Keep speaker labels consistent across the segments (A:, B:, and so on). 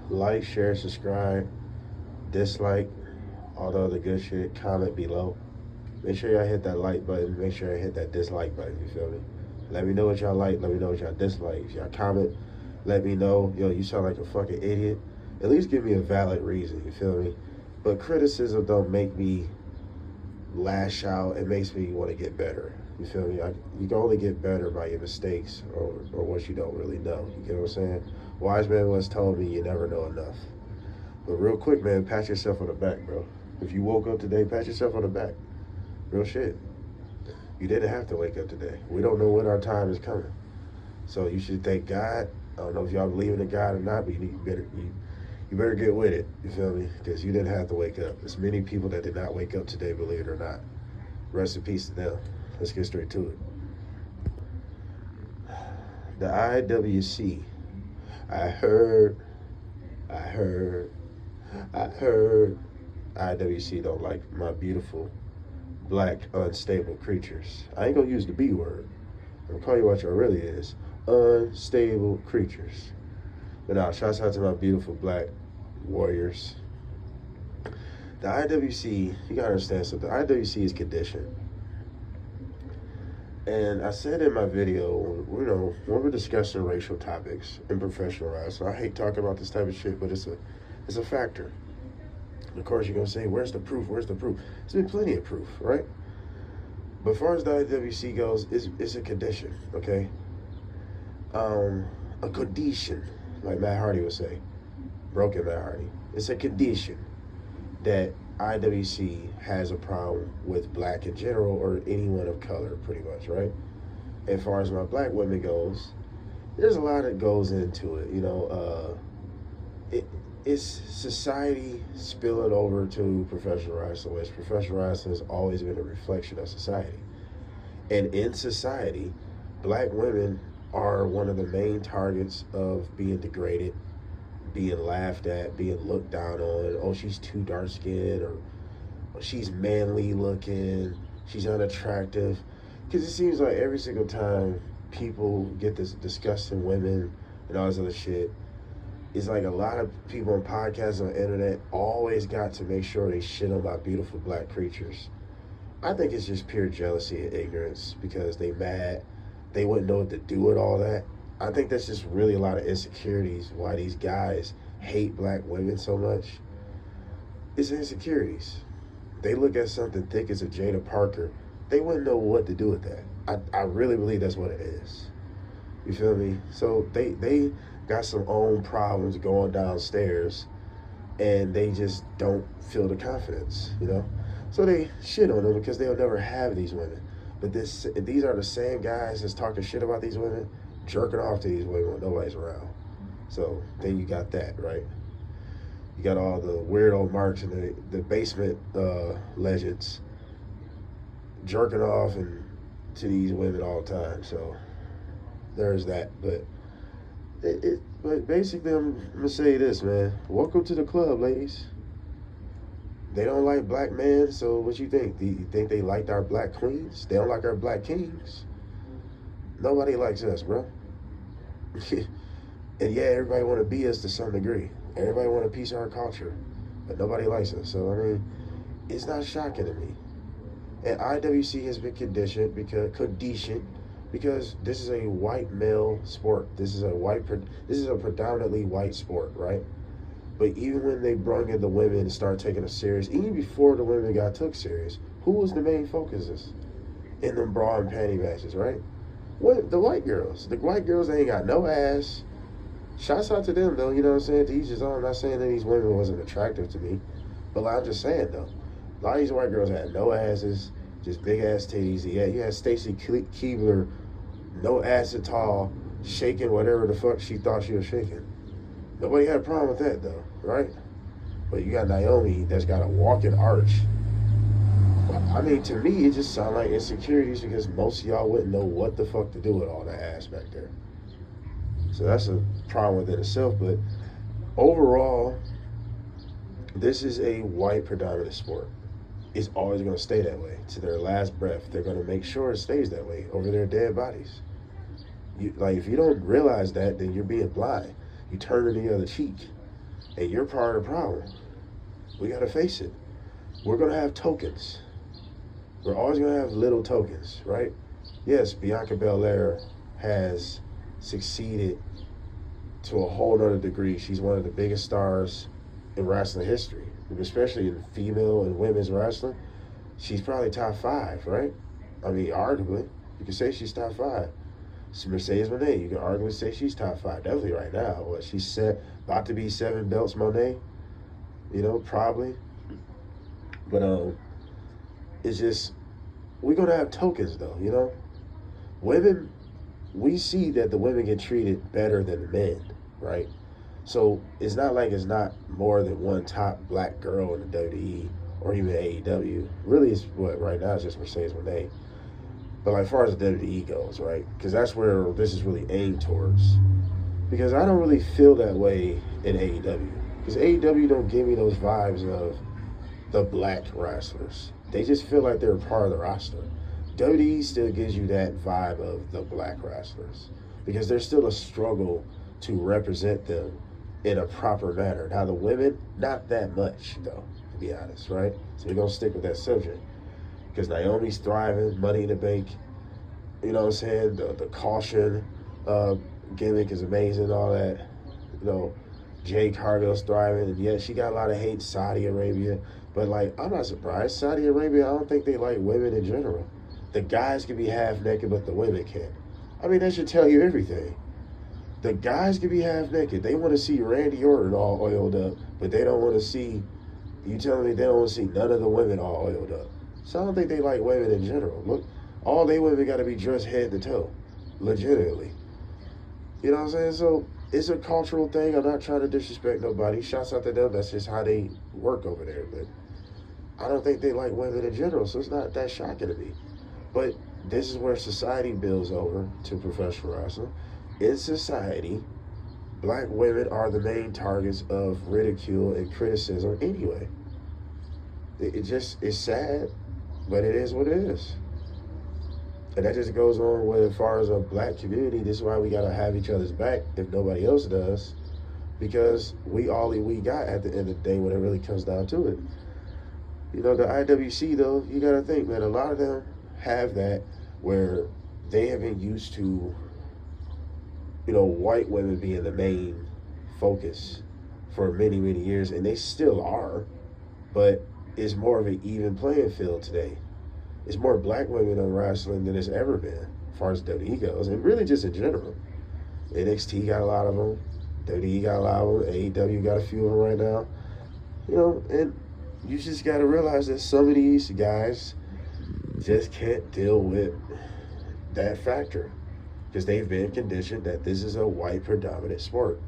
A: Like, share, subscribe, dislike, all the other good shit. Comment below. Make sure y'all hit that like button. Make sure y'all hit that dislike button. You feel me? Let me know what y'all like. Let me know what y'all dislike. If y'all comment, let me know. Yo, you sound like a fucking idiot. At least give me a valid reason. You feel me? But criticism don't make me lash out. It makes me want to get better. You feel me? You can only get better by your mistakes or what you don't really know. You get what I'm saying? Wise man once told me you never know enough. But real quick, man, pat yourself on the back, bro. If you woke up today, pat yourself on the back. Real shit. You didn't have to wake up today. We don't know when our time is coming. So you should thank God. I don't know if y'all believe in God or not, but you better get with it. You feel me? Because you didn't have to wake up. There's many people that did not wake up today, believe it or not. Rest in peace to them. Let's get straight to it. The IWC. I heard IWC don't like my beautiful, black, unstable creatures. I ain't gonna use the B word. I'm gonna call you what y'all really is. Unstable creatures. But now, shouts out to my beautiful black warriors. The IWC, you gotta understand something. The IWC is conditioned. And I said in my video, when we're discussing racial topics in professional wrestling, I hate talking about this type of shit, but it's a factor. And of course, you're gonna say, "Where's the proof? Where's the proof?" There's been plenty of proof, right? But as far as the IWC goes, it's a condition, okay? A condition, like Matt Hardy would say, broken Matt Hardy. It's a condition that IWC has a problem with black in general or anyone of color, pretty much, right? As far as my black women goes, there's a lot that goes into it. It's society spilling over to professional wrestling, which professional wrestling has always been a reflection of society. And in society, black women are one of the main targets of being degraded, being laughed at, being looked down on. Oh, she's too dark skinned, or she's manly looking, she's unattractive. Because it seems like every single time people get this discussing women and all this other shit, it's like a lot of people on podcasts on the internet always got to make sure they shit on my beautiful black creatures. I think it's just pure jealousy and ignorance because they mad. They wouldn't know what to do with all that. I think that's just really a lot of insecurities why these guys hate black women so much. It's insecurities. They look at something thick as a Jada Parker, they wouldn't know what to do with that. I really believe that's what it is. You feel me? So they got some own problems going downstairs and they just don't feel the confidence, So they shit on them because they'll never have these women. But these are the same guys that's talking shit about these women, jerking off to these women when nobody's around. So then you got that, right? You got all the weirdo marks and the basement legends jerking off and to these women all the time. So there's that. But but basically, I'm gonna say this, man. Welcome to the club, ladies. They don't like black men, so what you think? Do you think they liked our black queens? They don't like our black kings? Nobody likes us, bro. And yeah, everybody want to be us to some degree. Everybody want a piece of our culture, but nobody likes us. So, I mean, it's not shocking to me. And IWC has been conditioned because this is a white male sport. This is a predominantly white sport, right? But even when they brought in the women and started taking it serious, even before the women got took serious, who was the main focuses in them bra and panty matches, right? What, the white girls. The white girls ain't got no ass. Shouts out to them, though, you know what I'm saying? To each his own. I'm not saying that these women wasn't attractive to me, but I'm just saying, though, a lot of these white girls had no asses, just big-ass titties. Yeah, you had Stacy Keebler, no ass at all, shaking whatever the fuck she thought she was shaking. Nobody had a problem with that, though, right? But you got Naomi that's got a walking arch. I mean, to me, it just sounds like insecurities because most of y'all wouldn't know what the fuck to do with all that ass back there. So that's a problem within itself. But overall, this is a white predominant sport. It's always going to stay that way to their last breath. They're going to make sure it stays that way over their dead bodies. If you don't realize that, then you're being blind. You turn the other cheek. And you're part of the problem. We got to face it. We're going to have tokens. We're always going to have little tokens, right? Yes, Bianca Belair has succeeded to a whole other degree. She's one of the biggest stars in wrestling history, especially in female and women's wrestling. She's probably top 5, right? I mean, arguably, you can say she's top 5. Mercedes Moné, you can arguably say she's top 5. Definitely right now. What, she's about to be 7 belts, Moné? You know, probably. But it's just, we're going to have tokens, though, you know? Women, we see that the women get treated better than the men, right? So it's not like it's not more than one top black girl in the WWE or even AEW. Really, it's what right now is just Mercedes Moné. But like, as far as the WWE goes, right? Because that's where this is really aimed towards. Because I don't really feel that way in AEW. Because AEW don't give me those vibes of the black wrestlers. They just feel like they're part of the roster. WWE still gives you that vibe of the black wrestlers. Because there's still a struggle to represent them in a proper manner. Now, the women, not that much, though, to be honest, right? So we're going to stick with that subject. Because Naomi's thriving, Money in the Bank, you know what I'm saying? The caution gimmick is amazing, all that. You know, Jade Cargill's thriving. And yeah, she got a lot of hate, Saudi Arabia. But, like, I'm not surprised. Saudi Arabia, I don't think they like women in general. The guys can be half naked, but the women can't. I mean, that should tell you everything. The guys can be half naked. They want to see Randy Orton all oiled up, but they don't want to see, you telling me they don't want to see none of the women all oiled up. So I don't think they like women in general. Look, all they women got to be dressed head to toe, legitimately. You know what I'm saying? So it's a cultural thing. I'm not trying to disrespect nobody. Shouts out to them. That's just how they work over there. But I don't think they like women in general, so it's not that shocking to me. But this is where society builds over to professional wrestling. In society, black women are the main targets of ridicule and criticism anyway. It's sad, but it is what it is. And that just goes on with, as far as a black community, this is why we got to have each other's back if nobody else does. Because we got at the end of the day when it really comes down to it. You know, the IWC, though, you got to think, man, a lot of them have that where they have been used to, you know, white women being the main focus for many, many years, and they still are, but it's more of an even playing field today. It's more black women in wrestling than it's ever been, as far as WWE goes, and really just in general. NXT got a lot of them, WWE got a lot of them, AEW got a few of them right now. You know, and you just got to realize that some of these guys just can't deal with that factor because they've been conditioned that this is a white predominant sport.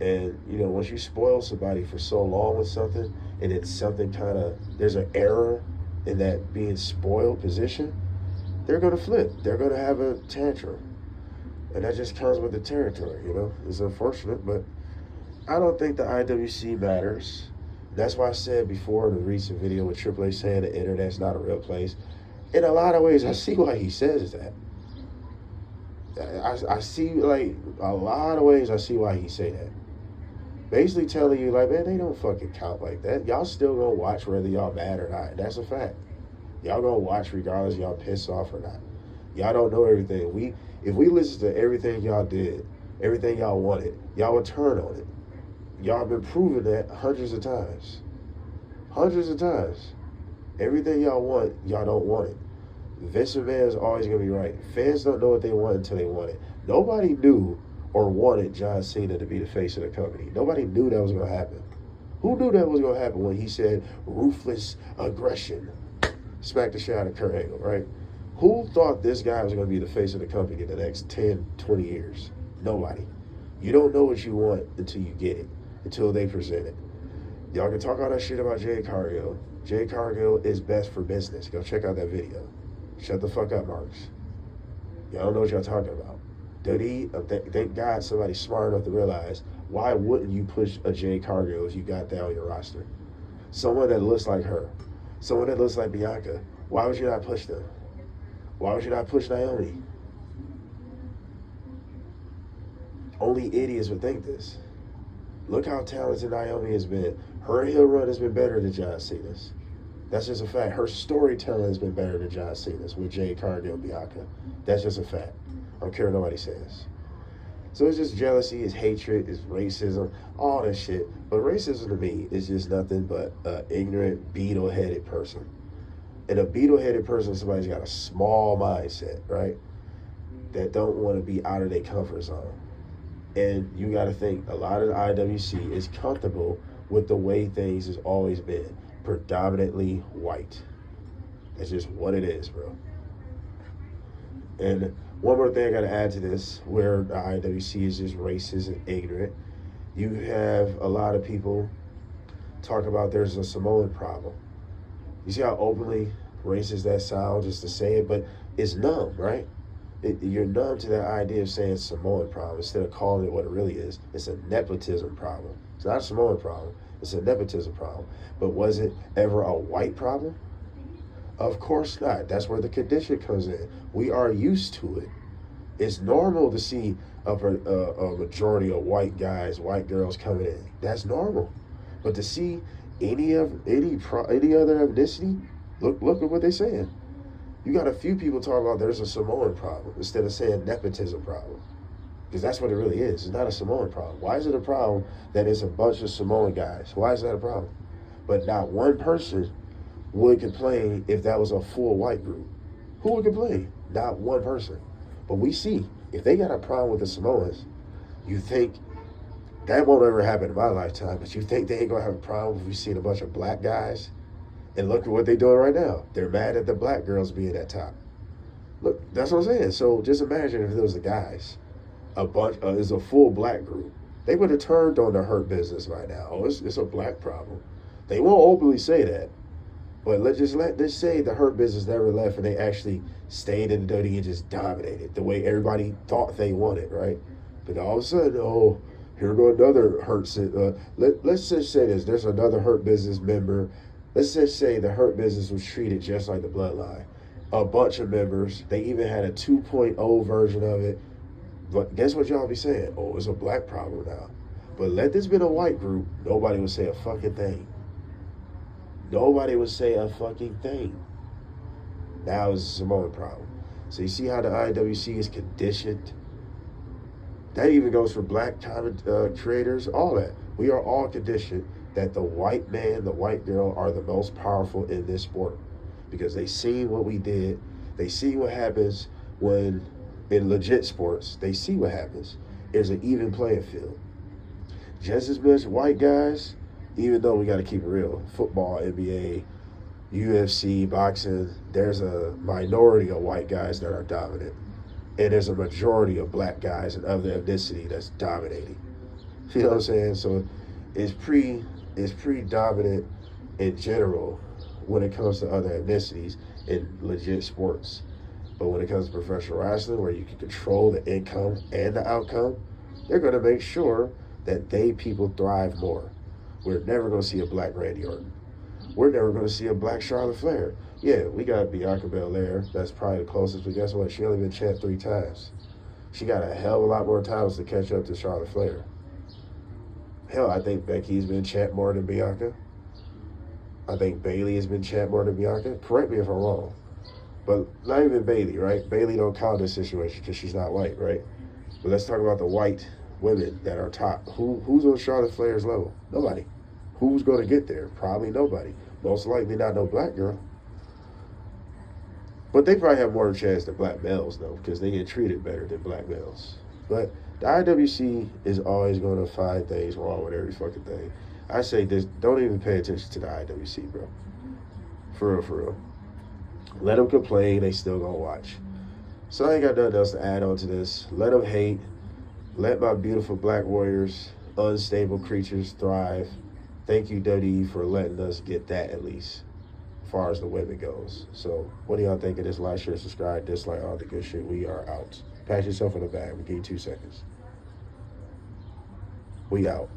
A: And, you know, once you spoil somebody for so long with something and it's something kind of, there's an error in that being spoiled position, they're going to flip. They're going to have a tantrum. And that just comes with the territory, you know. It's unfortunate, but I don't think the IWC matters. That's why I said before in the recent video with Triple H saying the internet's not a real place. In a lot of ways, I see why he says that. I see, like, a lot of ways I see why he say that. Basically telling you, like, man, they don't fucking count like that. Y'all still gonna watch whether y'all mad or not. That's a fact. Y'all gonna watch regardless y'all pissed off or not. Y'all don't know everything. If we listen to everything y'all did, everything y'all wanted, y'all would turn on it. Y'all have been proving that hundreds of times. Hundreds of times. Everything y'all want, y'all don't want it. Vince McMahon is always going to be right. Fans don't know what they want until they want it. Nobody knew or wanted John Cena to be the face of the company. Nobody knew that was going to happen. Who knew that was going to happen when he said ruthless aggression? Smack the shit out of Kurt Angle, right? Who thought this guy was going to be the face of the company in the next 10, 20 years? Nobody. You don't know what you want until you get it, until they present it. Y'all can talk all that shit about Jade Cargill. Jade Cargill is best for business. Go check out that video. Shut the fuck up, Marks. Y'all don't know what y'all talking about. Thank God somebody's smart enough to realize, why wouldn't you push a Jade Cargill if you got that on your roster? Someone that looks like her. Someone that looks like Bianca. Why would you not push them? Why would you not push Naomi? Only idiots would think this. Look how talented Naomi has been. Her heel run has been better than John Cena's. That's just a fact. Her storytelling has been better than John Cena's with Jade Cargill Bianca. That's just a fact. I don't care what nobody says. So it's just jealousy, it's hatred, it's racism, all that shit. But racism to me is just nothing but an ignorant, beetle-headed person. And a beetle-headed person is somebody's got a small mindset, right? That don't want to be out of their comfort zone. And you got to think, a lot of the IWC is comfortable with the way things has always been. Predominantly white. That's just what it is, bro. And one more thing I got to add to this, where the IWC is just racist and ignorant. You have a lot of people talk about there's a Samoan problem. You see how openly racist that sounds just to say it, but it's numb, right? You're numb to that idea of saying Samoan problem instead of calling it what it really is. It's a nepotism problem. It's not a Samoan problem. It's a nepotism problem. But was it ever a white problem? Of course not. That's where the condition comes in. We are used to it. It's normal to see a majority of white guys, white girls coming in. That's normal. But to see any other ethnicity, look at what they're saying. You got a few people talking about there's a Samoan problem instead of saying nepotism problem. Because that's what it really is. It's not a Samoan problem. Why is it a problem that it's a bunch of Samoan guys? Why is that a problem? But not one person would complain if that was a full white group. Who would complain? Not one person. But we see, if they got a problem with the Samoans, you think that won't ever happen in my lifetime, but you think they ain't gonna have a problem if we seen a bunch of black guys? And look at what they're doing right now. They're mad at the black girls being at top. Look, that's what I'm saying. So just imagine if it was the guys, it's a full black group. They would have turned on the Hurt Business by now. Oh, it's a black problem. They won't openly say that. But let's say the Hurt Business never left and they actually stayed in the WWE and just dominated the way everybody thought they wanted, right? But all of a sudden, oh, here go another Hurt. Let's just say this. There's another Hurt Business member. Let's just say the Hurt Business was treated just like the Bloodline. A bunch of members. They even had a 2.0 version of it. But guess what y'all be saying? Oh, it's a black problem now. But let this been a white group, nobody would say a fucking thing. Nobody would say a fucking thing. Now it's a Samoan problem. So you see how the IWC is conditioned? That even goes for black creators, all that. We are all conditioned that the white man, the white girl are the most powerful in this sport because they see what we did. They see what happens when, in legit sports, they see what happens. There's an even playing field. Just as much white guys, even though we got to keep it real, football, NBA, UFC, boxing, there's a minority of white guys that are dominant. And there's a majority of black guys and other ethnicity that's dominating. You know what I'm saying? So it's pretty dominant in general when it comes to other ethnicities in legit sports. But when it comes to professional wrestling, where you can control the income and the outcome, they're going to make sure that people thrive more. We're never going to see a black Randy Orton. We're never going to see a black Charlotte Flair. Yeah, we got Bianca Belair. That's probably the closest. But guess what? She only been champ 3 times. She got a hell of a lot more times to catch up to Charlotte Flair. Hell, I think Becky's been champ more than Bianca. I think Bayley has been champ more than Bianca. Correct me if I'm wrong. But not even Bayley, right? Bayley don't count this situation because she's not white, right? But let's talk about the white women that are top. Who's on Charlotte Flair's level? Nobody. Who's going to get there? Probably nobody. Most likely not no black girl. But they probably have more of a chance than black males, though, because they get treated better than black males. But the IWC is always going to find things wrong with every fucking thing. I say this, don't even pay attention to the IWC, bro. For real, for real. Let them complain, they still gonna watch. So I ain't got nothing else to add on to this. Let them hate. Let my beautiful black warriors, unstable creatures thrive. Thank you, WWE, for letting us get that at least, as far as the women goes. So what do y'all think of this? Like, share, subscribe, dislike, all the good shit. We are out. Pat yourself in the bag. We'll give you 2 seconds. We out.